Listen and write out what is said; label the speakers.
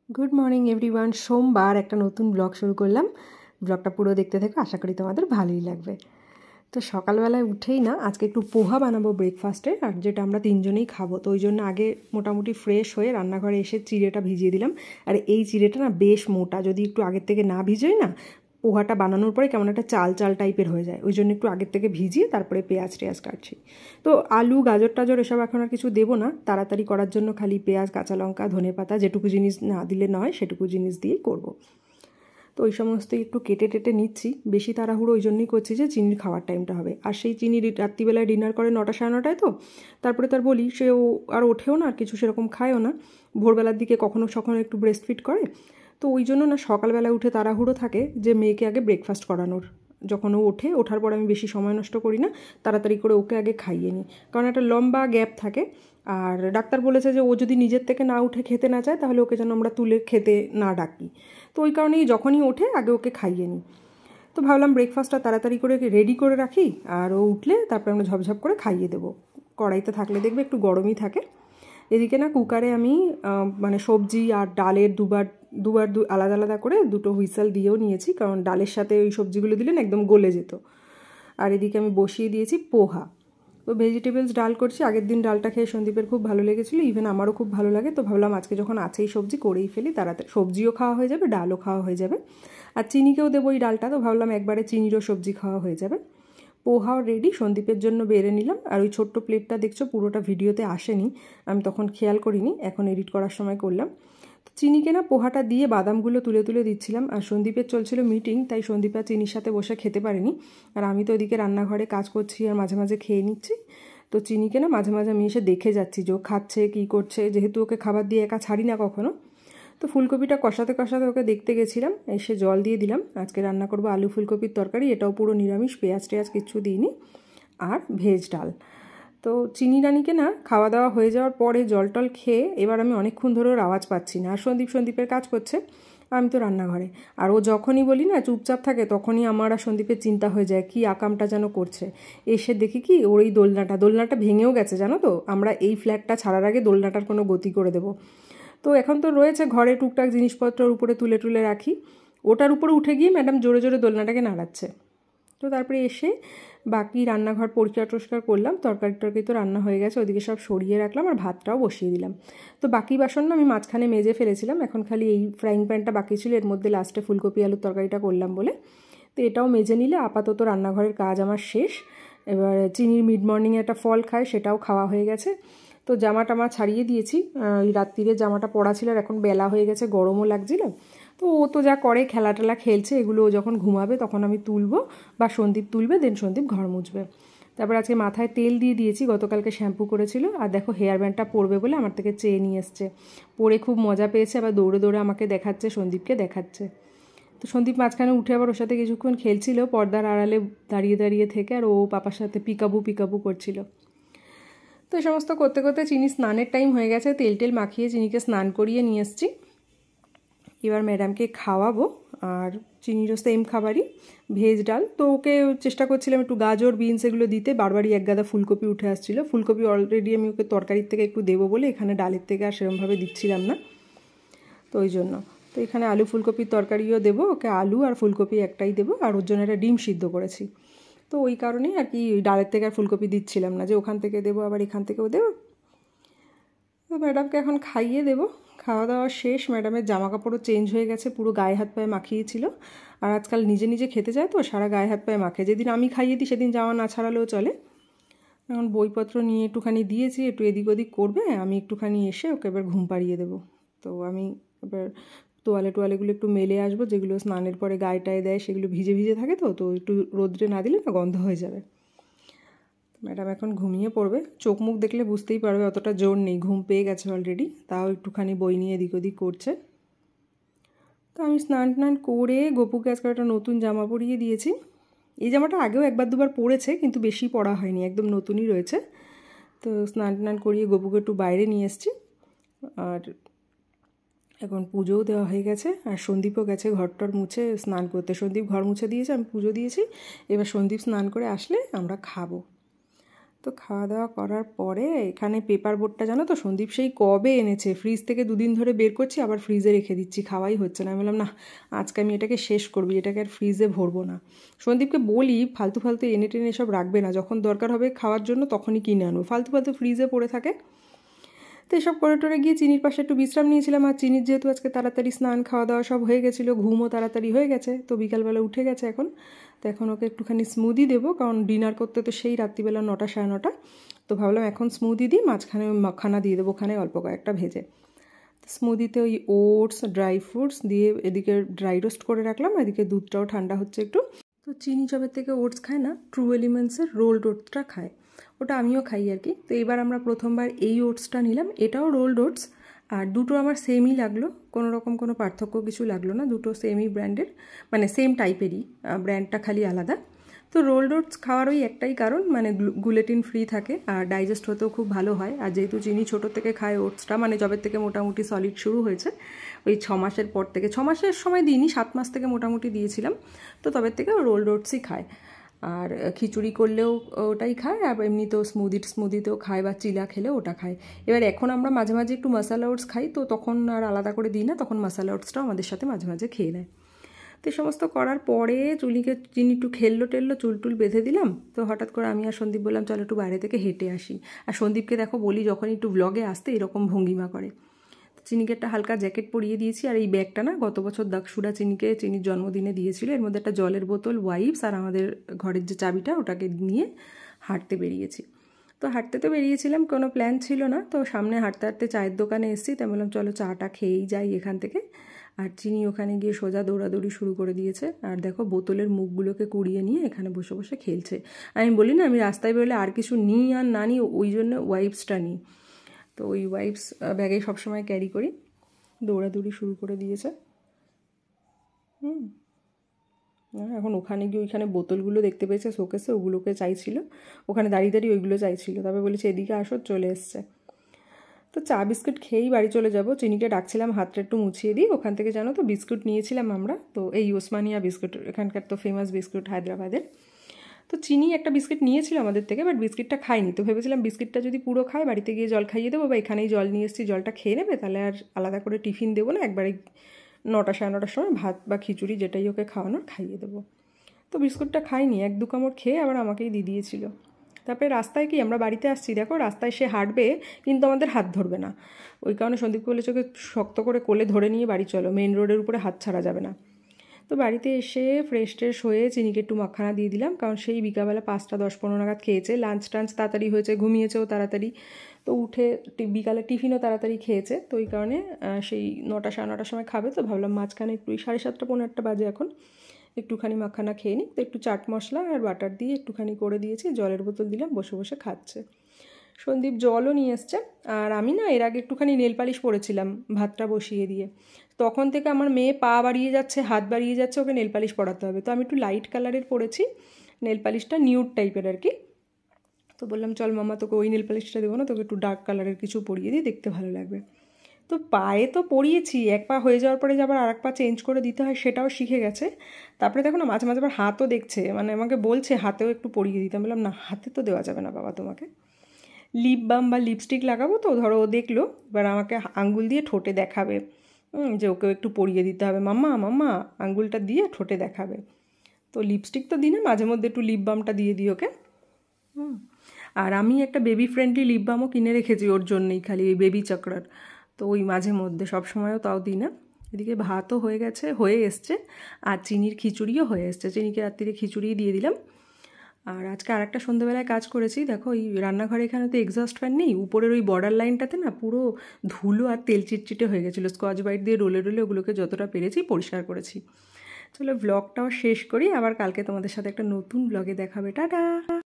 Speaker 1: Good morning everyone. সোমবার একটা নতুন ব্লগ শুরু করলাম। ব্লগটা পুরো দেখতে থাকো, আশা করি তোমাদের ভালোই লাগবে। তো সকালবেলায় উঠেই না আজকে একটু পোহা বানাবো ব্রেকফাস্টে, আর যেটা আমরা তিনজনেই খাবো। তো ওই জন্য আগে মোটামুটি ফ্রেশ হয়ে রান্নাঘরে এসে চিড়েটা ভিজিয়ে দিলাম। আর এই চিড়েটা না বেশ মোটা, যদি একটু আগের থেকে না ভিজোই না, পোহাটা বানানোর পরে কেমন একটা চাল চাল টাইপের হয়ে যায়। ওই জন্য একটু আগের থেকে ভিজিয়ে তারপরে পেঁয়াজ টেয়াজ কাটছি। তো আলু গাজর টাজর এসব এখন আর কিছু দেবো না, তাড়াতাড়ি করার জন্য খালি পেঁয়াজ কাঁচা লঙ্কা ধনে পাতা যেটুকু জিনিস না দিলে নয় সেটুকু জিনিস দিয়েই করবো। তো ওই সমস্ত একটু কেটে টেটে নিচ্ছি। বেশি তাড়াহুড়ো ওই জন্যই করছি যে চিনির খাওয়ার টাইমটা হবে। আর সেই চিনি রাত্রিবেলায় ডিনার করে 9টা সাড়ে 9টায়। তো তারপরে তার বলি সেও আর ওঠেও না, আর কিছু সেরকম খায়ও না। ভোরবেলার দিকে কখনো সখনো একটু ব্রেস্ট ফিড করে। তো ওই জন্য না সকালবেলা উঠে তাড়াহুড়ো থাকে যে মেয়েকে আগে ব্রেকফাস্ট করানোর। যখন ও ওঠে, ওঠার পর আমি বেশি সময় নষ্ট করি না, তাড়াতাড়ি করে ওকে আগে খাইয়ে নিই, কারণ একটা লম্বা গ্যাপ থাকে। আর ডাক্তার বলেছে যে ও যদি নিজের থেকে না উঠে খেতে না চায় তাহলে ওকে যেন আমরা তুলে খেতে না ডাকি। তো ওই কারণেই যখনই ওঠে আগে ওকে খাইয়ে নিই। তো ভাবলাম ব্রেকফাস্টটা তাড়াতাড়ি করে রেডি করে রাখি, আর ও উঠলে তারপরে আমরা ঝপঝপ করে খাইয়ে দেবো। কড়াইতে থাকলে দেখবে একটু গরমই থাকে। এদিকে না কুকারে আমি মানে সবজি আর ডালের দুবার আলাদা আলাদা করে দুটো হুইসেল দিয়েও নিয়েছি, কারণ ডালের সাথে ওই সবজিগুলো দিলে না একদম গলে যেত। আর এদিকে আমি বসিয়ে দিয়েছি পোহা। তো ভেজিটেবলস ডাল করছি। আগের দিন ডালটা খেয়ে সন্দীপের খুব ভালো লেগেছিলো, ইভেন আমারও খুব ভালো লাগে। তো ভাবলাম আজকে যখন আছেই সবজি করেই ফেলি, তাড়াতাড়ি সবজিও খাওয়া হয়ে যাবে, ডালও খাওয়া হয়ে যাবে। আর চিনিকেও দেবো এই ডালটা, তো ভাবলাম একবারে চিনিরও সবজি খাওয়া হয়ে যাবে। পোহাও রেডি, সন্দীপের জন্য বেড়ে নিলাম। আর ওই ছোট্ট প্লেটটা দেখছো পুরোটা ভিডিওতে আসেনি, আমি তখন খেয়াল করিনি, এখন এডিট করার সময় করলাম। তো চিনিকে না পোহাটা দিয়ে বাদামগুলো তুলে তুলে দিচ্ছিলাম। আর সন্দীপের চলছিল মিটিং, তাই সন্দীপ আর চিনির সাথে বসে খেতে পারেনি। আর আমি তো ওদিকে রান্নাঘরে কাজ করছি আর মাঝে মাঝে খেয়ে নিচ্ছি। তো চিনিকে না মাঝে মাঝে আমি এসে দেখে যাচ্ছি যে ও খাচ্ছে কী করছে, যেহেতু ওকে খাবার দিয়ে একা ছাড়ি না কখনো। তো ফুলকপিটা কষাতে কষাতে ওকে দেখতে গেছিলাম, এসে জল দিয়ে দিলাম। আজকে রান্না করবো আলু ফুলকপির তরকারি, এটাও পুরো নিরামিষ, পেঁয়াজ টেয়াজ কিচ্ছু দিইনি। আর ভেজ ডাল। তো চিনি রানিকে না খাওয়া দাওয়া হয়ে যাওয়ার পরে জল টল খেয়ে এবার আমি অনেকক্ষণ ধরে ওর আওয়াজ পাচ্ছি না। আর সন্দীপের কাজ করছে, আমি তো রান্নাঘরে। আর ও যখনই বলি না চুপচাপ থাকে, তখনই আমার আর সন্দীপের চিন্তা হয়ে যায় কি আকামটা যেন করছে। এসে দেখি কি ওর এই দোলনাটা ভেঙেও গেছে, জানো তো। আমরা এই ফ্ল্যাটটা ছাড়ার আগে দোলনাটার কোনো গতি করে দেবো। তো এখন তো রয়েছে ঘরে টুকটাক জিনিসপত্রের উপরে তুলে তুলে রাখি, ওটার উপরে উঠে গিয়ে ম্যাডাম জোরে জোরে দোলনাটাকে নাড়াচ্ছে। তো তারপরে এসে বাকি রান্নাঘর পরিষ্কার করলাম। তরকারি তো রান্না হয়ে গেছে, ওদিকে সব সরিয়ে রাখলাম আর ভাতটাও বসিয়ে দিলাম। তো বাকি বাসন না আমি মাঝখানে মেজে ফেলেছিলাম, এখন খালি এই ফ্রাইং প্যানটা বাকি ছিল, এর মধ্যে লাস্টে ফুলকপি আলুর তরকারিটা করলাম বলে। তো এটাও মেজে নিলে আপাতত রান্নাঘরের কাজ আমার শেষ। এবার চিনির মিড মর্নিংয়ে একটা ফল খায়, সেটাও খাওয়া হয়ে গেছে। তো জামা টামা ছাড়িয়ে দিয়েছি, ওই রাত্রিরে জামাটা পরা ছিল, আর এখন বেলা হয়ে গেছে, গরমও লাগছিল। তো ও তো যা করে খেলা টেলা খেলছে, এগুলো ও যখন ঘুমাবে তখন আমি তুলবো, বা সন্দীপ তুলবে, দেন সন্দীপ ঘর মুছবে। তারপর আজকে মাথায় তেল দিয়ে দিয়েছি, গতকালকে শ্যাম্পু করেছিল। আর দেখো হেয়ার ব্যান্ডটা পরবে বলে আমার থেকে চেয়ে নিয়ে এসছে, পরে খুব মজা পেয়েছে, আবার দৌড়ে দৌড়ে আমাকে দেখাচ্ছে, সন্দীপকে দেখাচ্ছে। তো সন্দীপ মাঝখানে উঠে আবার ওর সাথে কিছুক্ষণ খেলছিল পর্দার আড়ালে দাঁড়িয়ে দাঁড়িয়ে থেকে, আর ও পাপার সাথে পিকাবু করছিল। তো এই সমস্ত করতে করতে চিনি স্নানের টাইম হয়ে গেছে, তেল টেল মাখিয়ে চিনিকে স্নান করিয়ে নিয়ে এসছি। এবার ম্যাডামকে খাওয়াবো। আর চিনিরও সেম খাবারই, ভেজ ডাল। তো ওকে চেষ্টা করছিলাম একটু গাজর বিনস এগুলো দিতে, বারবারই এক গাদা ফুলকপি উঠে আসছিলো। ফুলকপি অলরেডি আমি ওকে তরকারির থেকে একটু দেবো বলে এখানে ডালের থেকে আর সেরকমভাবে দিচ্ছিলাম না, তো ওই জন্য। তো এখানে আলু ফুলকপির তরকারিও দেবো ওকে, আলু আর ফুলকপি একটাই দেবো, আর ওর জন্য একটা ডিম সিদ্ধ করেছি। তো ওই কারণেই আর কি ডালের থেকে আর ফুলকপি দিচ্ছিলাম না, যে ওখান থেকে দেবো আবার এখান থেকেও দেবো। তো ম্যাডামকে এখন খাইয়ে দেবো। খাওয়া দাওয়া শেষ, ম্যাডামের জামা কাপড়ও চেঞ্জ হয়ে গেছে, পুরো গায়ে হাত পায়ে মাখিয়েছিল। আর আজকাল নিজে নিজে খেতে যায় তো সারা গায়ে হাত পায়ে মাখে, যেদিন আমি খাইয়ে দিই সেদিন জামা না ছাড়ালেও চলে। এখন বইপত্র নিয়ে একটুখানি দিয়েছি, একটু এদিক ওদিক করবে, আমি একটুখানি এসে ওকে এবার ঘুম পাড়িয়ে দেবো। তো আমি এবার তোয়ালেগুলো একটু মেলে আসবো, যেগুলো স্নানের পরে গায়ে টায়ে দেয় সেগুলো ভিজে ভিজে থাকে, তো একটু রোদ্রে না দিলে না গন্ধ হয়ে যাবে। ম্যাডাম এখন ঘুমিয়ে পড়বে, চোখ মুখ দেখলে বুঝতেই পারবে অতটা জোর নেই, ঘুম পেয়ে গেছে অলরেডি, তাও একটুখানি বই নিয়ে এদিক ওদিক করছে। তো আমি স্নান টান করে গপুকে আজকে একটা নতুন জামা পরিয়ে দিয়েছি। এই জামাটা আগেও একবার দুবার পরেছে, কিন্তু বেশি পরা হয়নি, একদম নতুনই রয়েছে। তো স্নান টান করিয়ে গপুকে একটু বাইরে নিয়ে এসেছি। আর এখন পুজোও দেওয়া হয়ে গেছে, আর সন্দীপও গেছে ঘরটর মুছে স্নান করতে। সন্দীপ ঘর মুছে দিয়েছে, আমি পুজো দিয়েছি। এবার সন্দীপ স্নান করে আসলে আমরা খাবো। তো তো খাওয়া দাওয়া করার পরে এখানে পেপার বোর্ডটা জানো তো সন্দীপ সেই কবে এনেছে, ফ্রিজ থেকে 2 দিন ধরে বের করছি, আবার ফ্রিজে রেখে দিচ্ছি, খাওয়াই হচ্ছে না। আমি বললাম না, আজকে আমি এটাকে শেষ করবি, এটাকে আর ফ্রিজে ভরবো না। সন্দীপকে বলি ফালতু ফালতু এনে টেনে এসব রাখবে না, যখন দরকার হবে খাওয়ার জন্য তখনই কিনে আনবো, ফালতু ফালতু ফ্রিজে পড়ে থাকে। তো এসব করে টোরে গিয়ে চিনির পাশে একটু বিশ্রাম নিয়েছিলাম। আর চিনির যেহেতু আজকে তাড়াতাড়ি স্নান খাওয়া দাওয়া সব হয়ে গেছিলো, ঘুমও তাড়াতাড়ি হয়ে গেছে, তো বিকালবেলা উঠে গেছে এখন। তো এখন ওকে একটুখানি স্মুদি দেবো, কারণ ডিনার করতে তো সেই রাত্রিবেলা 9টা সাড়ে 9টা। তো ভাবলাম এখন স্মুদি দিই, মাঝখানে মাখানা দিয়ে দেবো ওখানে অল্প কয়েকটা ভেজে। স্মুদিতে ওই ওটস, ড্রাই ফ্রুটস দিয়ে এদিকে ড্রাই রোস্ট করে রাখলাম, এদিকে দুধটাও ঠান্ডা হচ্ছে একটু। তো চিনি যবের থেকে ওটস খায় না, ট্রু এলিমেন্টসের রোল্ড ওটসটা খায়, ওটা আমিও খাই আর কি। তো এবার আমরা প্রথমবার এই ওটসটা নিলাম, এটাও রোল্ড ওটস, আর দুটো আমার সেমই লাগলো, কোনো রকম কোনো পার্থক্য কিছু লাগলো না, দুটো সেমই ব্র্যান্ডের, মানে সেম টাইপেরই, ব্র্যান্ডটা খালি আলাদা। তো রোল্ড ওটস খাওয়ার ওই একটাই কারণ, মানে গ্লুটেন ফ্রি থাকে আর ডাইজেস্ট হতেও খুব ভালো হয়। আর যেহেতু চিনি ছোটো থেকে খায় ওটসটা, মানে যবের থেকে মোটামুটি সলিড শুরু হয়েছে, ওই 6 মাসের পর থেকে, 6 মাসের সময় দিইনি, 7 মাস থেকে মোটামুটি দিয়েছিলাম, তো তবে থেকে রোল্ড ওটসই খায়। আর খিচুড়ি করলেও ওটাই খায়, আর এমনিতেও স্মুদিতেও খায়, বা চিলা খেলেও ওটা খায়। এবার এখন আমরা মাঝে মাঝে একটু মশলা ওটস খাই, তো তখন আর আলাদা করে দিই না, তখন মশলা ওটসটাও আমাদের সাথে মাঝে মাঝে খেয়ে নেয়। তো এই সমস্ত করার পরে চিনি একটু খেললো চুল টুল বেঁধে দিলাম। তো হঠাৎ করে আমি আর সন্দীপ বললাম চলো একটু বাইরে থেকে হেঁটে আসি। আর সন্দীপকে দেখো বলি যখন একটু ব্লগে আসতে এরকম ভঙ্গিমা করে। চিনিকে একটা হালকা জ্যাকেট পরিয়ে দিয়েছি, আর এই ব্যাগটা না গত বছর দাকসুরা চিনির জন্মদিনে দিয়েছিল, এর মধ্যে একটা জলের বোতল, ওয়াইপস আর আমাদের ঘরের যে চাবিটা ওটাকে নিয়ে হাঁটতে বেরিয়েছি। তো হাঁটতে তো বেরিয়েছিলাম, কোনো প্ল্যান ছিল না, তো সামনে হাঁটতে হাঁটতে চায়ের দোকানে এসেছি, তাই বললাম চলো চাটা খেয়েই যাই এখান থেকে। আর চিনি ওখানে গিয়ে সোজা দৌড়াদৌড়ি শুরু করে দিয়েছে, আর দেখো বোতলের মুখগুলোকে কুড়িয়ে নিয়ে এখানে বসে বসে খেলছে। আমি বলি না আমি রাস্তায় বেরোলে আর কিছু নিই আর না নিই, ওই জন্য ওয়াইপসটা নিই, তো ওই ওয়াইপস ব্যাগে সবসময় ক্যারি করি। দৌড়াদৌড়ি শুরু করে দিয়েছে। এখন ওখানে গিয়ে ওইখানে বোতলগুলো দেখতে পেয়েছে শোকেসে, ওগুলোকে চাইছিল, ওখানে দাঁড়িয়ে দাঁড়িয়ে ওইগুলো চাইছিল, তবে বলেছে এদিকে আসো, চলে এসছে। তো চা বিস্কুট খেয়েই বাড়ি চলে যাব। চিনিকে ডাকছিলাম হাতটা একটু মুছিয়ে দিই, ওখান থেকে জানো তো বিস্কুট নিয়েছিলাম আমরা, তো এই ওসমানিয়া বিস্কুট, এখানকার তো ফেমাস বিস্কুট হায়দ্রাবাদের। তো চিনি একটা বিস্কিট নিয়েছিল আমাদের থেকে, বাট বিস্কিটটা খাইনি, তো ভেবেছিলাম বিস্কিটটা যদি পুরো খায় বাড়িতে গিয়ে জল খাইয়ে দেবো, বা এখানেই জল নিয়ে এসেছি, জলটা খেয়ে নেবে, তাহলে আর আলাদা করে টিফিন দেবো না, একবারে 9টা সাড়ে 9টার সময় ভাত বা খিচুড়ি যেটাই ওকে খাওয়ানোর খাইয়ে দেবো। তো বিস্কুটটা খাইনি, 1-2 কামড় খেয়ে আবার আমাকেই দিয়ে দিয়েছিল। তারপরে রাস্তায় কি আমরা বাড়িতে আসছি, দেখো রাস্তায় সে হাঁটবে কিন্তু আমাদের হাত ধরবে না, ওই কারণে সন্দীপকে বলেছে ওকে শক্ত করে কোলে ধরে নিয়ে বাড়ি চলো, মেন রোডের উপরে হাত ছাড়া যাবে না। তো বাড়িতে এসে ফ্রেশ ট্রেশ হয়ে চিনিকে একটু মাখানা দিয়ে দিলাম, কারণ সেই বিকালবেলা 5টা 10-15 নাগাদ খেয়েছে, লাঞ্চ টাঞ্চ তাড়াতাড়ি হয়েছে, ঘুমিয়েছেও তাড়াতাড়ি, তো উঠে বিকালে টিফিনও তাড়াতাড়ি খেয়েছে, তো ওই কারণে সেই 9টা সাড়ে 9টার সময় খাবে, তো ভাবলাম মাঝখানে একটু 7:30 পৌনে 8টা বাজে এখন, একটুখানি মাখানা খেয়ে নিই। তো একটু চাট মশলা আর বাটার দিয়ে একটুখানি করে দিয়েছি, জলের বোতল দিলাম, বসে বসে খাচ্ছে। সন্দীপ জলও নিয়ে এসছে। আর আমি না এর আগে একটুখানি নেল পালিশ পরেছিলাম ভাতটা বসিয়ে দিয়ে, তখন থেকে আমার মেয়ে পা বাড়িয়ে যাচ্ছে, হাত বাড়িয়ে যাচ্ছে, ওকে নেল পালিশ পরাতে হবে, তো আমি একটু লাইট কালারের পরেছি নেল পালিশটা, নিউড টাইপের আর কি। তো বললাম চল মামা তোকে ওই নেল পালিশটা দেবো না, তোকে একটু ডার্ক কালারের কিছু পরিয়ে দিই, দেখতে ভালো লাগবে। তো পায়ে তো পরিয়েছি, এক পা হয়ে যাওয়ার পরে যে আবার আর এক পা চেঞ্জ করে দিতে হয় সেটাও শিখে গেছে। তারপরে দেখো না মাঝে মাঝে আবার হাতও দেখছে, মানে আমাকে বলছে হাতেও একটু পরিয়ে দিতে, বললাম না হাতে তো দেওয়া যাবে না বাবা তোমাকে। লিপ বাম বা লিপস্টিক লাগাবো, তো ধরো ও দেখলো, এবার আমাকে আঙ্গুল দিয়ে ঠোঁটে দেখাবে যে ওকেও একটু পরিয়ে দিতে হবে, মাম্মা মাম্মা আঙ্গুলটা দিয়ে ঠোঁটে দেখাবে। তো লিপস্টিক তো দিই না, মাঝে মধ্যে একটু লিপ বামটা দিয়ে দিই ওকে। আর আমি একটা বেবি ফ্রেন্ডলি লিপ বামও কিনে রেখেছি ওর জন্যই, খালি এই বেবি চক্রার, তো ওই মাঝে মধ্যে, সব সময়ও তাও দিই না। এদিকে ভাতও হয়ে এসছে, আর চিনির খিচুড়িও হয়ে এসছে, চিনিকে রাত্রিরে খিচুড়ি দিয়ে দিলাম। আর আজকে আরেকটা সন্ধ্যেবেলায় কাজ করেছি, দেখো ওই রান্নাঘরে এখানে তো এক্সস্ট ফ্যান নেই, উপরের ওই বর্ডার লাইনটাতে না পুরো ধুলো আর তেল চিটচিটে হয়ে গেছিলো, স্কচ ব্রাইট দিয়ে রোলে ওগুলোকে যতটা পেরেছি পরিষ্কার করেছি। চলো ব্লগটাও শেষ করি, আবার কালকে তোমাদের সাথে একটা নতুন ব্লগে দেখাবে, টাটা।